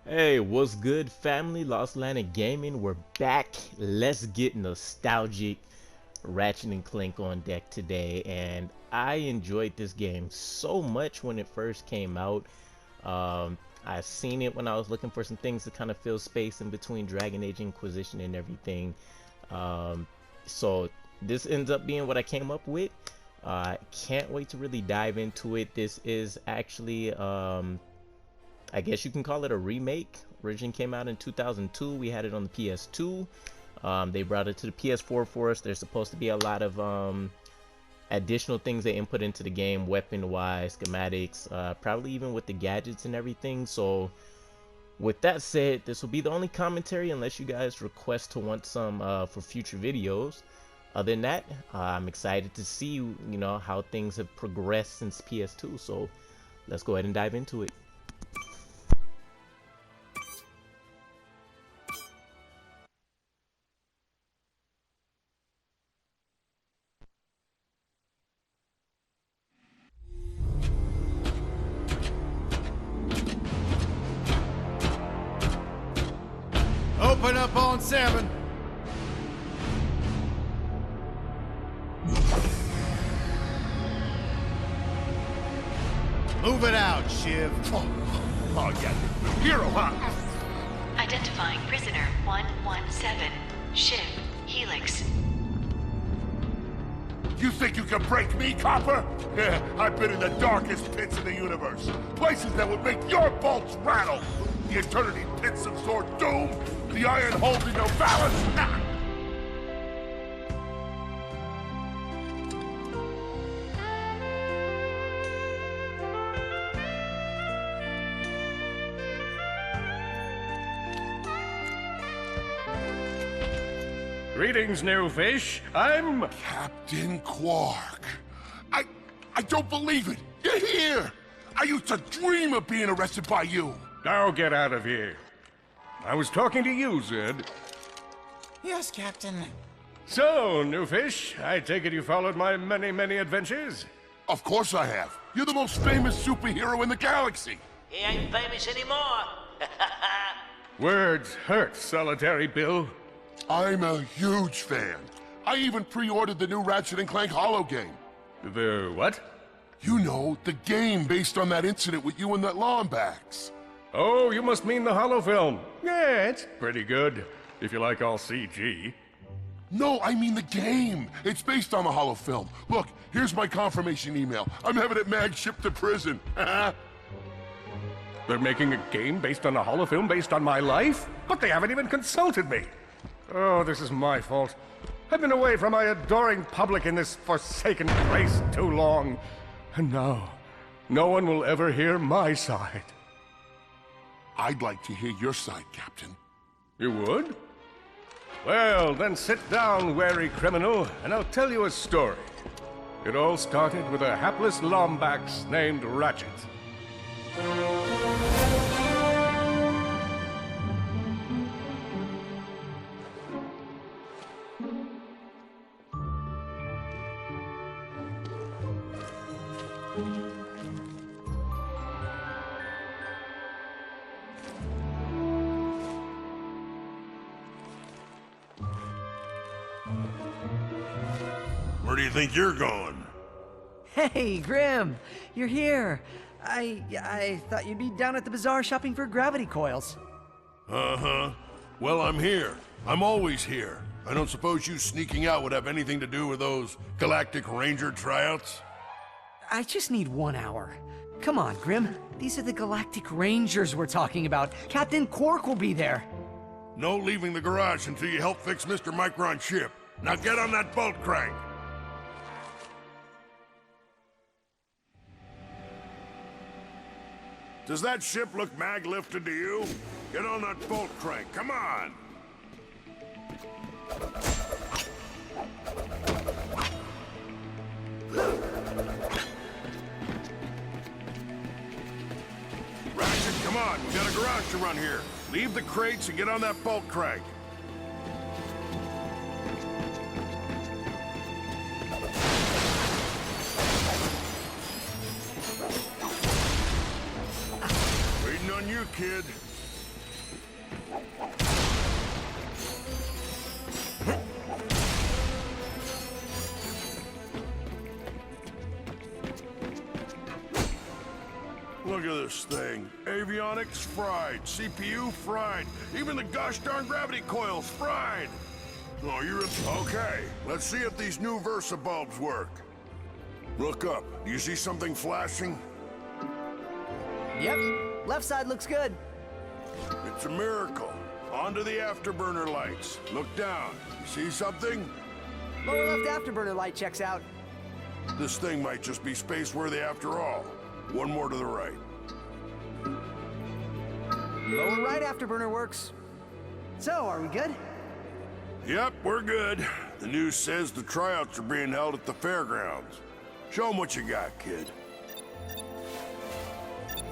Hey, what's good, family? Lost Land Gaming. We're back. Let's get nostalgic. Ratchet and Clank on deck today, and I enjoyed this game so much when it first came out. I seen it when I was looking for some things to kind of fill space in between Dragon Age Inquisition and everything. So this ends up being what I came up with. I can't wait to really dive into it. This is actually I guess you can call it a remake. Origin came out in 2002. We had it on the PS2. They brought it to the PS4 for us. There's supposed to be a lot of additional things they input into the game, weapon-wise, schematics, probably even with the gadgets and everything. So with that said, this will be the only commentary unless you guys request to want some for future videos. Other than that, I'm excited to see how things have progressed since PS2. So let's go ahead and dive into it. Open up on 7. Move it out, Shiv. Oh, yeah. Hero, huh? Identifying prisoner 117, Shiv, Helix. You think you can break me, Copper? Yeah, I've been in the darkest pits of the universe. Places that would make your bolts rattle. The eternity pits of Sword Doom. The iron holes in your balance. Nah. Greetings, new fish. I'm... Captain Quark. I don't believe it. You're here. I used to dream of being arrested by you. Now get out of here. I was talking to you, Zed. Yes, Captain. So, new fish, I take it you followed my many, many adventures? Of course I have. You're the most famous superhero in the galaxy. He ain't famous anymore. Words hurt, Solitary Bill. I'm a huge fan. I even pre-ordered the new Ratchet and Clank holo game. The what? You know, the game based on that incident with you and that Lombax. Oh, you must mean the holo film. Yeah, it's pretty good, if you like all CG. No, I mean the game. It's based on the holo film. Look, here's my confirmation email. I'm having it mag shipped to prison. They're making a game based on a holo film based on my life? But they haven't even consulted me. Oh, this is my fault. I've been away from my adoring public in this forsaken place too long. And now, no one will ever hear my side. I'd like to hear your side, Captain. You would? Well, then sit down, wary criminal, and I'll tell you a story. It all started with a hapless Lombax named Ratchet. Where do you think you're going? Hey, Grim! You're here! I thought you'd be down at the bazaar shopping for gravity coils. Uh-huh. Well, I'm here. I'm always here. I don't suppose you sneaking out would have anything to do with those Galactic Ranger tryouts? I just need 1 hour. Come on, Grim. These are the Galactic Rangers we're talking about. Captain Quark will be there. No leaving the garage until you help fix Mr. Micron's ship. Now get on that bolt crank. Does that ship look mag-lifted to you? Get on that bolt crank, come on! Ratchet, come on, we got a garage to run here. Leave the crates and get on that bolt crank. you, kid. Look at this thing. Avionics fried, CPU fried, even the gosh darn gravity coils fried. Oh, you're okay. Let's see if these new Versa bulbs work. Look up. Do you see something flashing? Yep, left side looks good. It's a miracle. Onto the afterburner lights. Look down. You see something? Lower left afterburner light checks out. This thing might just be space-worthy after all. One more to the right. Lower right afterburner works. So, are we good? Yep, we're good. The news says the tryouts are being held at the fairgrounds. Show 'em what you got, kid.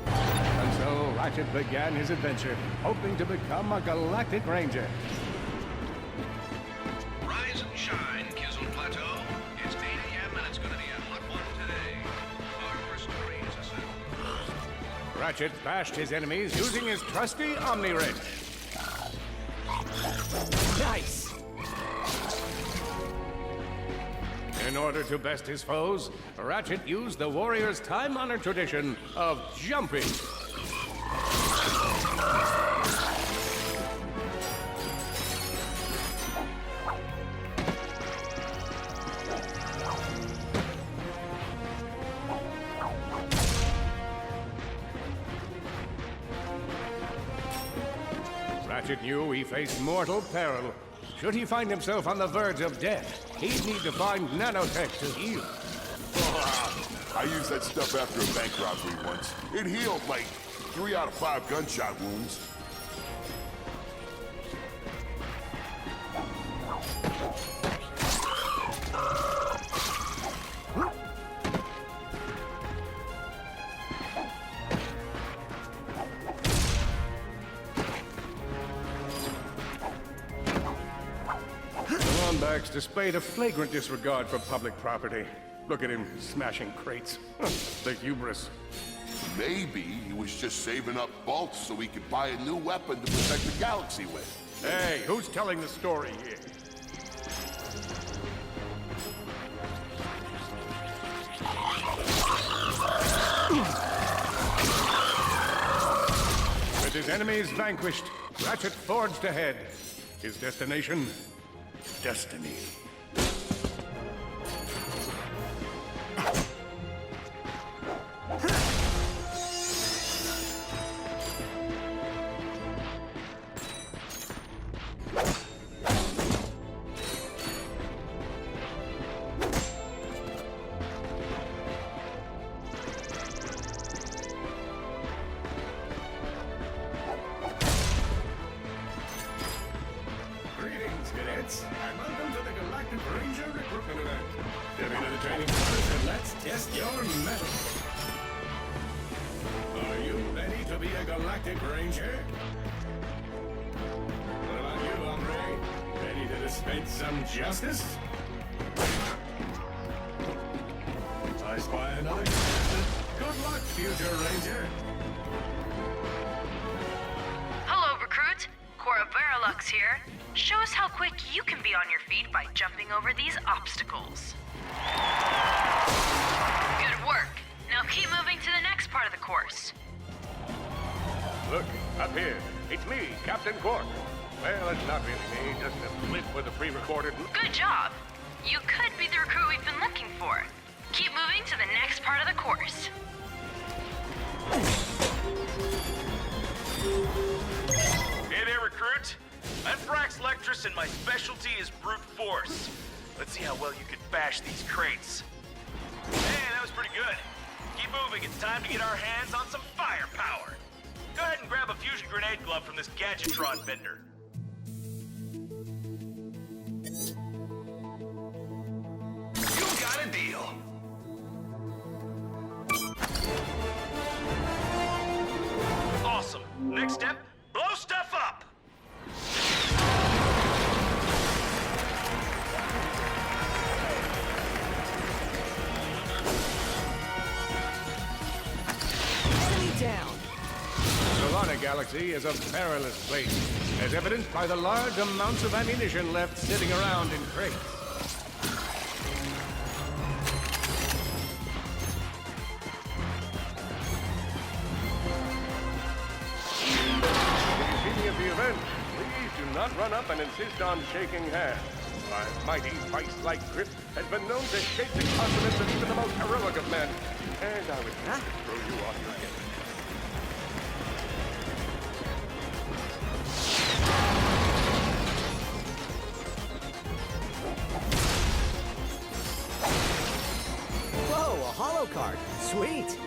And so Ratchet began his adventure, hoping to become a Galactic Ranger. Rise and shine, Kizzle Plateau. It's 8 a.m. and it's gonna be a hot one today. Our first story is a set. Ratchet bashed his enemies using his trusty Omni Wrench. Nice! In order to best his foes, Ratchet used the warrior's time-honored tradition of jumping. Ratchet knew he faced mortal peril. Should he find himself on the verge of death, he'd need to find nanotech to heal. I used that stuff after a bank robbery once. It healed like 3 out of 5 gunshot wounds. Lombax displayed a flagrant disregard for public property. Look at him smashing crates. The hubris. Maybe he was just saving up bolts so he could buy a new weapon to protect the galaxy with. Hey, who's telling the story here? With his enemies vanquished, Ratchet forged ahead. His destination? Destiny. Greetings, cadets, and welcome to the Galactic Ranger recruitment event. Step into the training quarters and let's test your mettle. Are you ready to be a Galactic Ranger? What about you, hombre? Ready to dispense some justice? I spy another contestant. Good luck, future Ranger. Hello, recruit. Cora Verilux here. Show us how quick you can be on your feet by jumping over these obstacles. Good work. Now keep moving to the next part of the course. Look, up here. It's me, Captain Quark. Well, it's not really me, just a blip with a pre-recorded... Good job. You could be the recruit we've been looking for. Keep moving to the next part of the course. Hey there, recruit. I'm Frax Lectrus, and my specialty is brute force. Let's see how well you can bash these crates. Hey, that was pretty good. Keep moving. It's time to get our hands on some firepower. Go ahead and grab a fusion grenade glove from this Gadgetron vendor. You got a deal. Awesome. Next step, blow stuff up. Enemy down! Sonic Galaxy is a perilous place, as evidenced by the large amounts of ammunition left sitting around in crates. If you see me at the event, please do not run up and insist on shaking hands. My mighty vice-like grip has been known to shake the confidence of even the most heroic of men, and I would not throw you off your game. Whoa, a holo card. Sweet.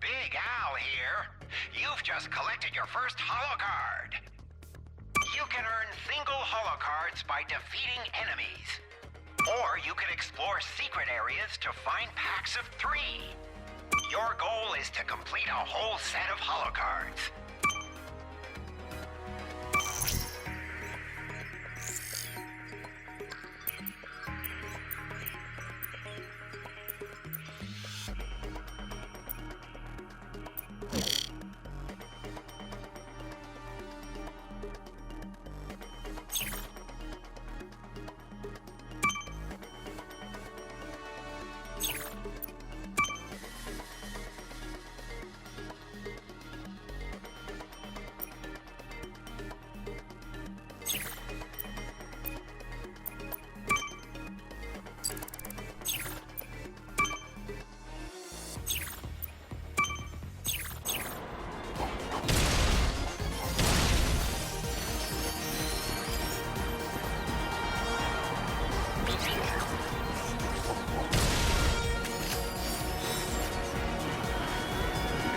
Big Al here. You've just collected your first holo card. You can earn single holo cards by defeating enemies. Or you can explore secret areas to find packs of 3. Your goal is to complete a whole set of holo cards.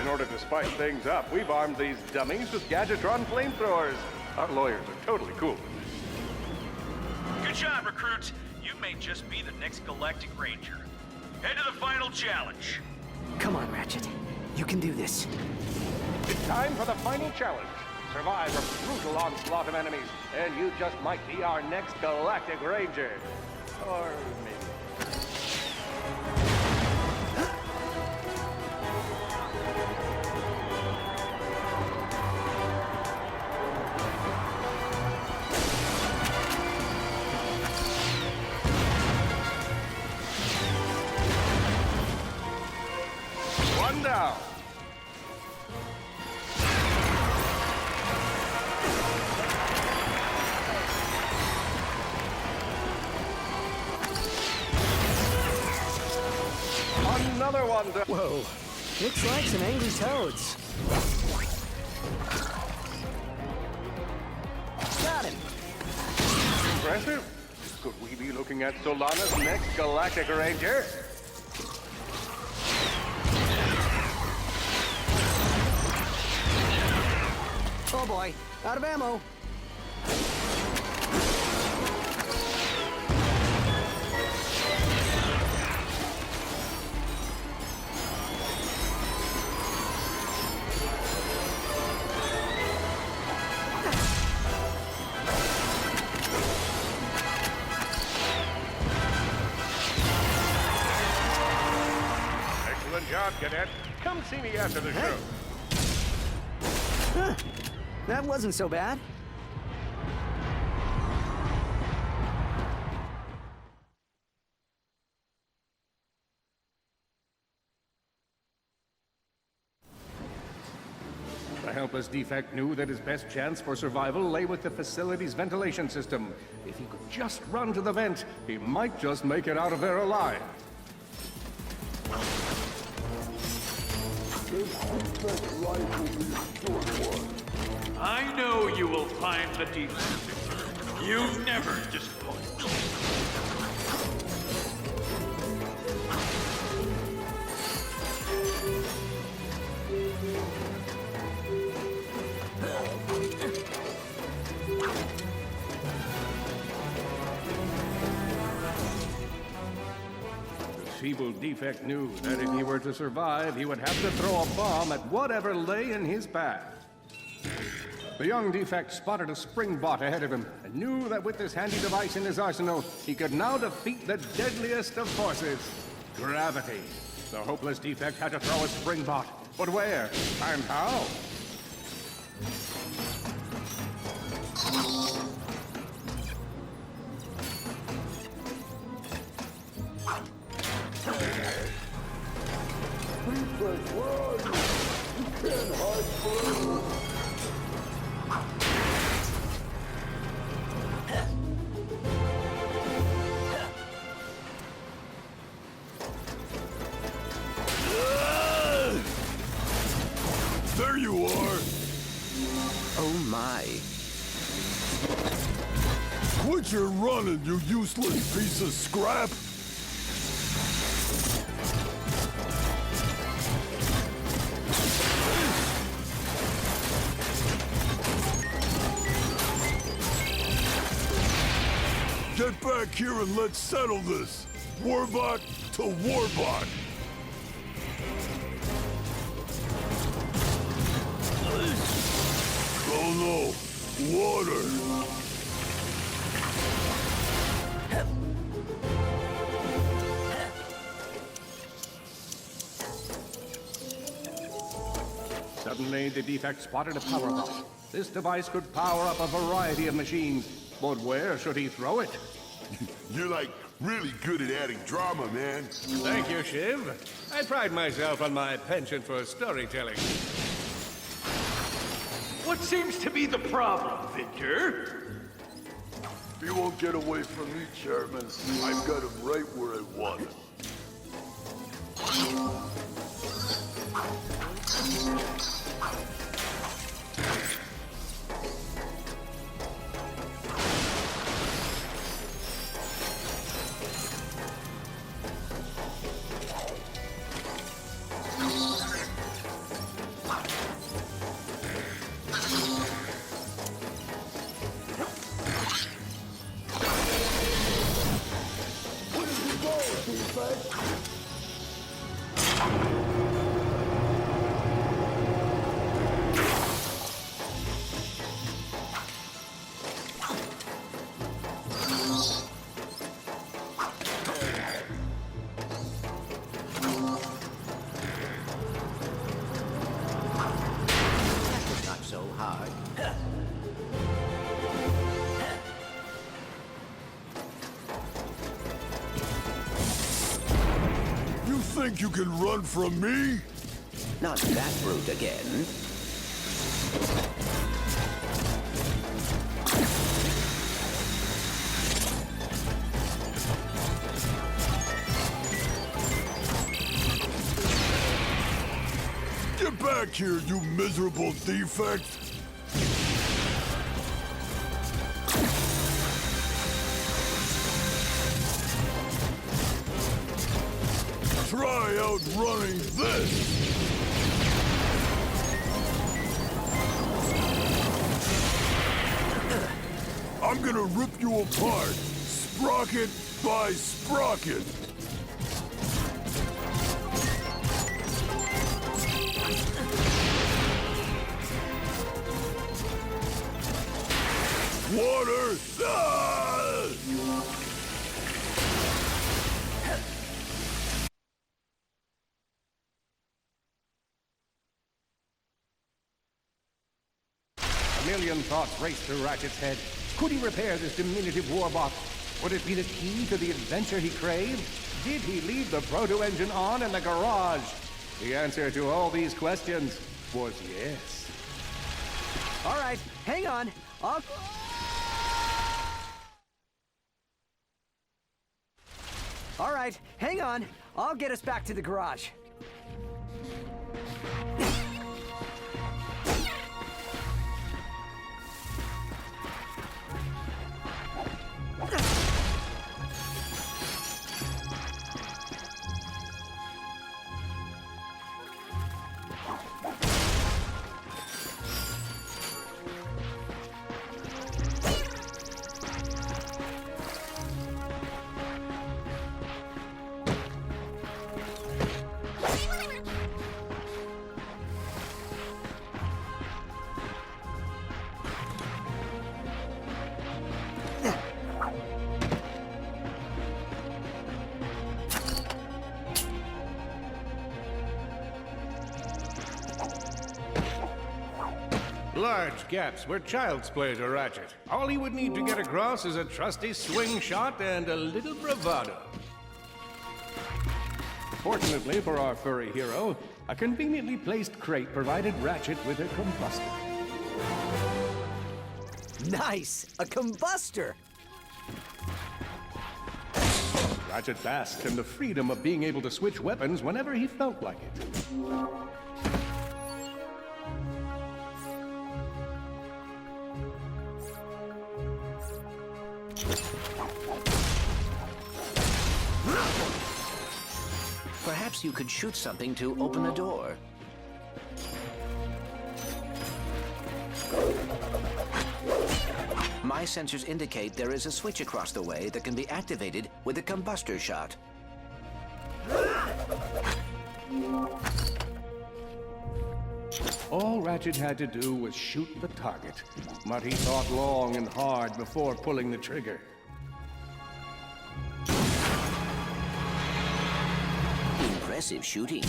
In order to spice things up, we've armed these dummies with Gadgetron flamethrowers. Our lawyers are totally cool with this. Good job, recruit. You may just be the next Galactic Ranger. Head to the final challenge. Come on, Ratchet. You can do this. It's time for the final challenge. Survive a brutal onslaught of enemies, and you just might be our next Galactic Ranger. Or maybe. One down. Another one down. Whoa. Looks like some angry toads. Got him. Impressive. Could we be looking at Solana's next Galactic Ranger? Oh boy, out of ammo. Excellent job, Cadet. Come see me after the show. Huh. That wasn't so bad. The helpless defect knew that his best chance for survival lay with the facility's ventilation system. If he could just run to the vent, he might just make it out of there alive. I know you will find the defect. You never disappoint. Feeble defect knew that if he were to survive, he would have to throw a bomb at whatever lay in his path. The young defect spotted a spring bot ahead of him and knew that with this handy device in his arsenal, he could now defeat the deadliest of forces, gravity. The hopeless defect had to throw a springbot. But where? And how? Defect, where are you? You can't hide forever. There you are! Oh my. Quit your running, you useless piece of scrap! Get back here and let's settle this! Warbot to Warbot! Oh no! Water! Suddenly, the defect spotted a power bot. This device could power up a variety of machines. But where should he throw it? You're like really good at adding drama, man. Thank you, Shiv. I pride myself on my penchant for storytelling. What seems to be the problem, Victor? You won't get away from me, Chairman. I've got him right where I want him. Not so hard. You think you can run from me? Not that brute again. Get back here, you miserable defect! Try outrunning this! I'm gonna rip you apart, sprocket by sprocket! Water! Ah! A million thoughts raced through Ratchet's head. Could he repair this diminutive warbot? Would it be the key to the adventure he craved? Did he leave the proto-engine on in the garage? The answer to all these questions was yes. All right, hang on. All right, hang on. I'll get us back to the garage. Large gaps where child's play to Ratchet. All he would need to get across is a trusty swing shot and a little bravado. Fortunately for our furry hero, a conveniently placed crate provided Ratchet with a combustor. Nice! A combustor! Ratchet basked in the freedom of being able to switch weapons whenever he felt like it. Perhaps you could shoot something to open a door. My sensors indicate there is a switch across the way that can be activated with a combustor shot. All Ratchet had to do was shoot the target, but he thought long and hard before pulling the trigger. Impressive shooting.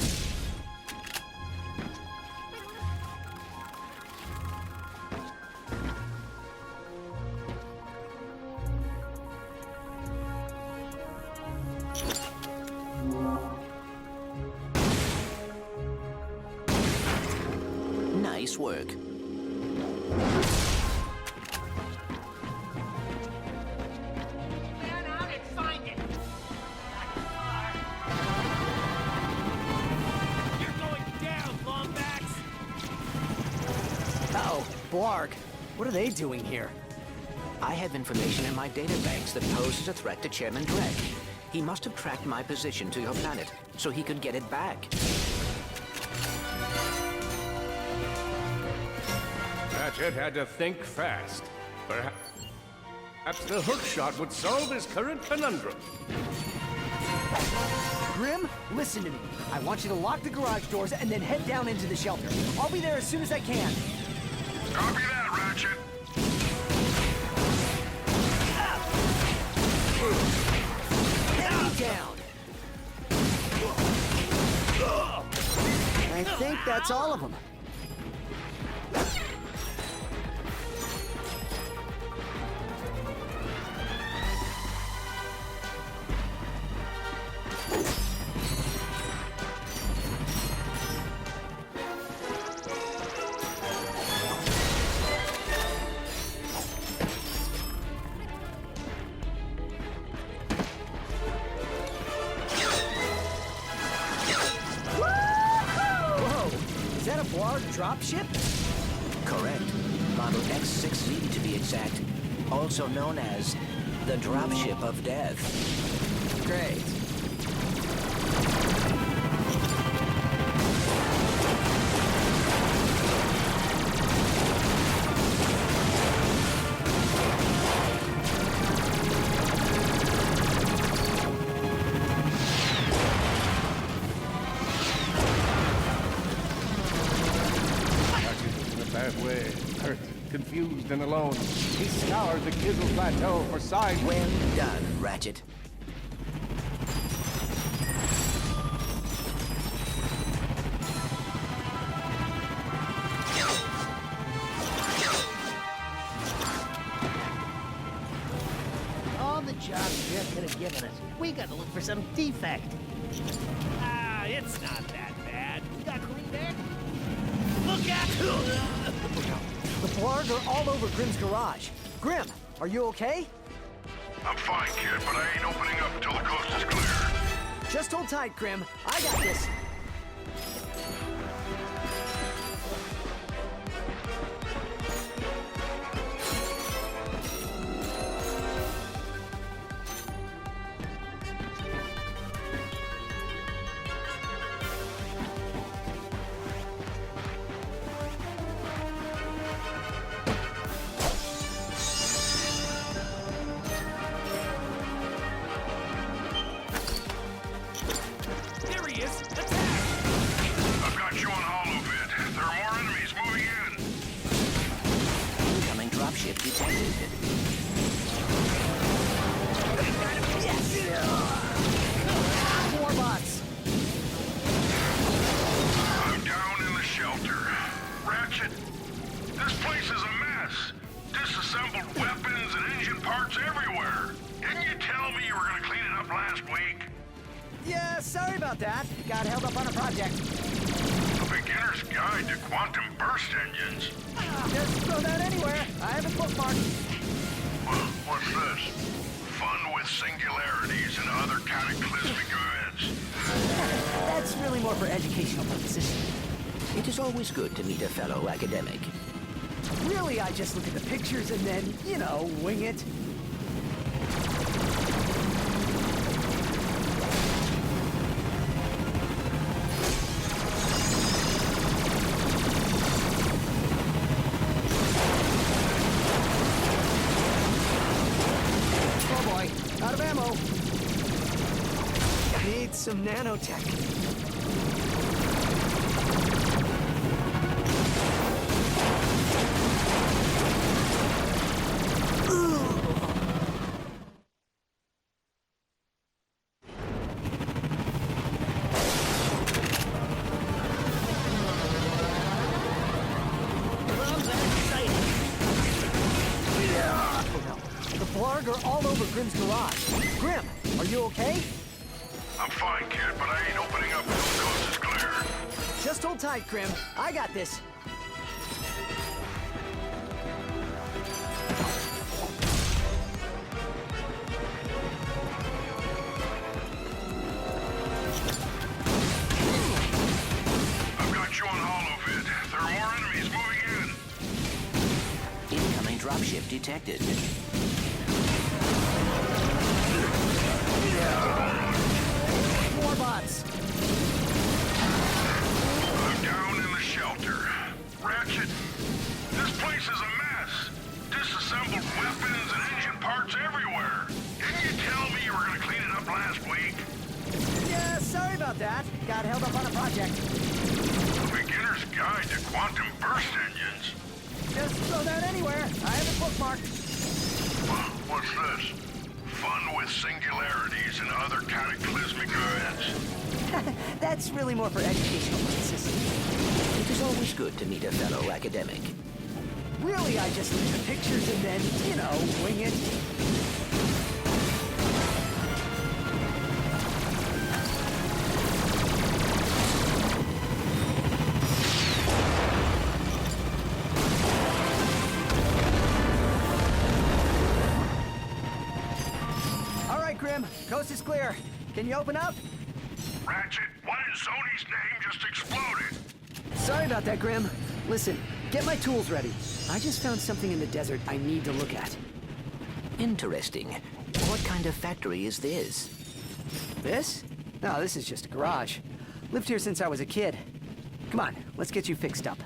Nice work. Man out and find it. You're going down, Lombax. Uh-oh, Blarg. What are they doing here? I have information in my databanks that poses a threat to Chairman Drek. He must have tracked my position to your planet, so he could get it back. Ratchet had to think fast. Perhaps the hook shot would solve his current conundrum. Grim, listen to me. I want you to lock the garage doors and then head down into the shelter. I'll be there as soon as I can. Copy that, Ratchet. Get me down. I think that's all of them. Dropship? Correct. Model X6Z to be exact. Also known as the Dropship of Death. Great. Confused and alone, he scoured the Kizzle Plateau for signs. Well done, Ratchet. All the jobs Jeff could have given us. We gotta look for some defect. Ah, it's not that bad. You got clean air? Look out! The Blarg are all over Grim's garage. Grim, are you okay? I'm fine, kid, but I ain't opening up until the coast is clear. Just hold tight, Grim. I got this. There he is! Attack! project. A beginner's guide to quantum burst engines. Just throw that anywhere. I have it bookmarked. What's this? Fun with singularities and other cataclysmic events. That's really more for educational purposes. It is always good to meet a fellow academic. Really, I just look at the pictures and then, you know, wing it. Oh boy, out of ammo. Need some nanotech. The Blarg are all over Grim's garage. Grim, are you okay? I'm fine, kid, but I ain't opening up until the coast is clear. Just hold tight, Grim. I got this. I've got you on holovid. There are more enemies moving in. Incoming dropship detected. More bots. I'm down in the shelter. Ratchet, this place is a mess. Disassembled weapons and engine parts everywhere. Didn't you tell me you were gonna clean it up last week? Yeah, sorry about that. Got held up on a project. A beginner's guide to quantum burst engines. Just throw that anywhere. I have it bookmarked. What's this? Fun with singularities and other cataclysmic events. That's really more for educational purposes. It is always good to meet a fellow academic. Really, I just look at the pictures and then, you know, wing it. All right, Grim. Coast is clear. Can you open up? Ratchet, what in Sony's name just exploded? Sorry about that, Grim. Listen, get my tools ready. I just found something in the desert I need to look at. Interesting. What kind of factory is this? This? No, this is just a garage. Lived here since I was a kid. Come on, let's get you fixed up.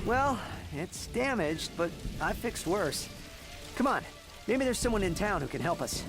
Well, it's damaged, but I fixed worse. Come on, maybe there's someone in town who can help us.